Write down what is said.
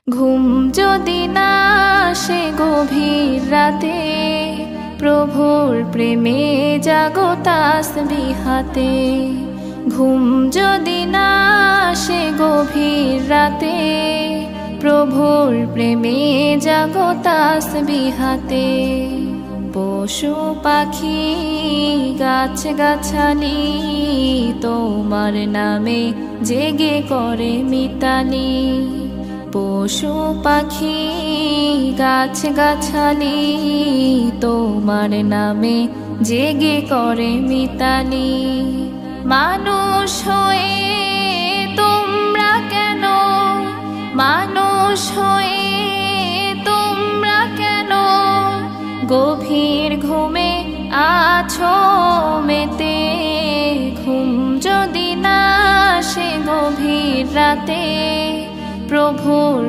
ঘুম যদি না আসে গভীর রাতে, প্রভুর প্রেমে জাগো তাসবিহ হাতে। ঘুম যদি না আসে গভীর রাতে, প্রভুর প্রেমে জাগো তাসবিহ হাতে। পশু পাখি গাছ গাছালি তোমার নামে জেগে করে মিতালি। পশু পাখি গাছ গাছালি তোমার নামে জেগে করে মিতালি। মানুষ হয়ে তোমরা কেন, মানুষ হয়ে তোমরা কেন গভীর ঘুমে আছো মেতে। ঘুম যদি না আসে গভীর রাতে, প্রভুর